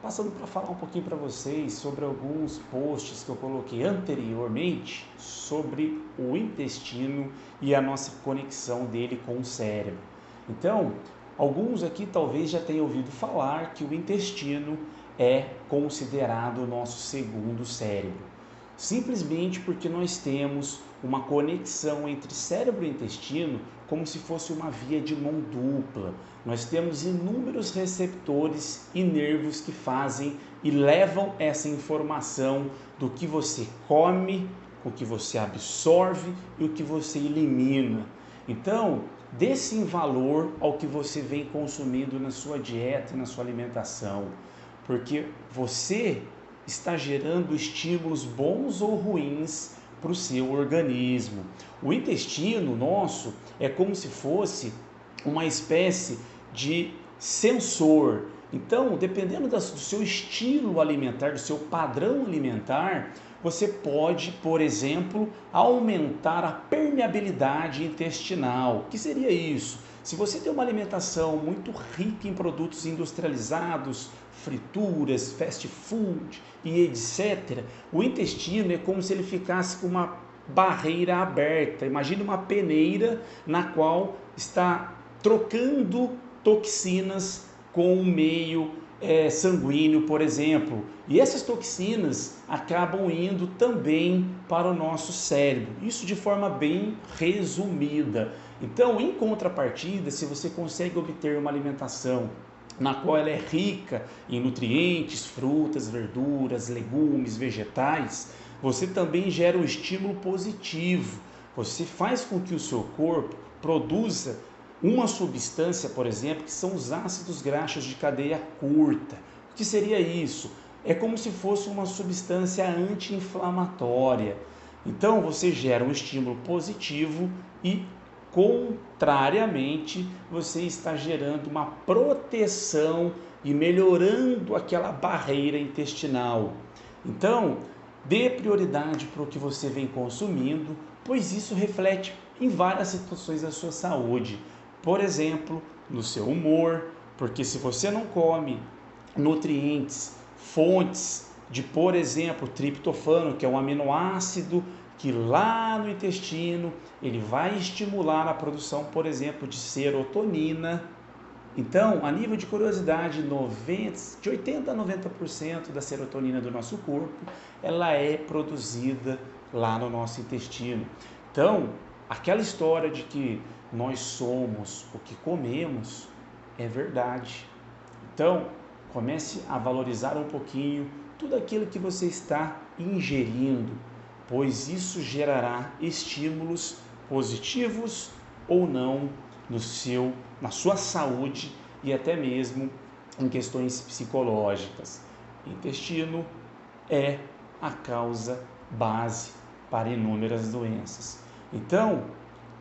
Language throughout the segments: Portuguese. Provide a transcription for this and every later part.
Passando para falar um pouquinho para vocês sobre alguns posts que eu coloquei anteriormente sobre o intestino e a nossa conexão dele com o cérebro. Então, alguns aqui talvez já tenham ouvido falar que o intestino é considerado o nosso segundo cérebro, simplesmente porque nós temos uma conexão entre cérebro e intestino como se fosse uma via de mão dupla. Nós temos inúmeros receptores e nervos que fazem e levam essa informação do que você come, o que você absorve e o que você elimina. Então, dê sim valor ao que você vem consumindo na sua dieta e na sua alimentação, porque você está gerando estímulos bons ou ruins para o seu organismo. O intestino nosso é como se fosse uma espécie de sensor. Então, dependendo do seu estilo alimentar, do seu padrão alimentar, você pode, por exemplo, aumentar a permeabilidade intestinal. O que seria isso? Se você tem uma alimentação muito rica em produtos industrializados, frituras, fast food e etc., o intestino é como se ele ficasse com uma barreira aberta. Imagine uma peneira na qual está trocando toxinas com o meio sanguíneo, por exemplo. E essas toxinas acabam indo também para o nosso cérebro. Isso de forma bem resumida. Então, em contrapartida, se você consegue obter uma alimentação na qual ela é rica em nutrientes, frutas, verduras, legumes, vegetais, você também gera um estímulo positivo. Você faz com que o seu corpo produza uma substância, por exemplo, que são os ácidos graxos de cadeia curta. O que seria isso? É como se fosse uma substância anti-inflamatória. Então você gera um estímulo positivo e, contrariamente, você está gerando uma proteção e melhorando aquela barreira intestinal. Então, dê prioridade para o que você vem consumindo, pois isso reflete em várias situações da sua saúde. Por exemplo, no seu humor, porque se você não come nutrientes, fontes de, por exemplo, triptofano, que é um aminoácido que lá no intestino ele vai estimular a produção, por exemplo, de serotonina. Então, a nível de curiosidade, de 80 a 90% da serotonina do nosso corpo, ela é produzida lá no nosso intestino. Então, aquela história de que nós somos o que comemos é verdade. Então, comece a valorizar um pouquinho tudo aquilo que você está ingerindo, pois isso gerará estímulos positivos ou não na sua saúde e até mesmo em questões psicológicas. Intestino é a causa base para inúmeras doenças. Então,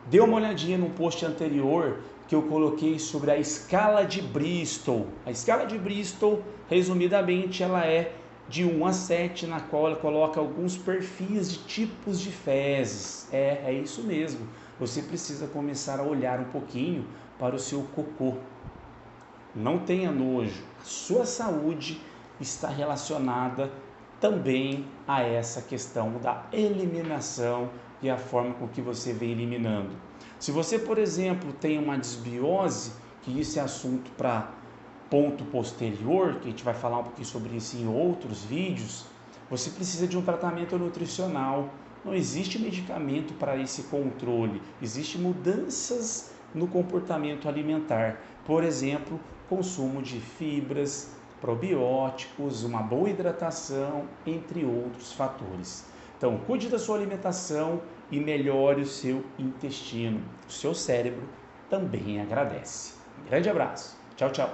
dê uma olhadinha no post anterior que eu coloquei sobre a escala de Bristol. A escala de Bristol, resumidamente, ela é de 1 a 7, na qual ela coloca alguns perfis de tipos de fezes. É isso mesmo. Você precisa começar a olhar um pouquinho para o seu cocô. Não tenha nojo. A sua saúde está relacionada também a essa questão da eliminação e a forma com que você vem eliminando. Se você, por exemplo, tem uma desbiose, que isso é assunto para ponto posterior, que a gente vai falar um pouquinho sobre isso em outros vídeos, você precisa de um tratamento nutricional. Não existe medicamento para esse controle, existem mudanças no comportamento alimentar. Por exemplo, consumo de fibras, probióticos, uma boa hidratação, entre outros fatores. Então, cuide da sua alimentação e melhore o seu intestino. O seu cérebro também agradece. Um grande abraço. Tchau, tchau.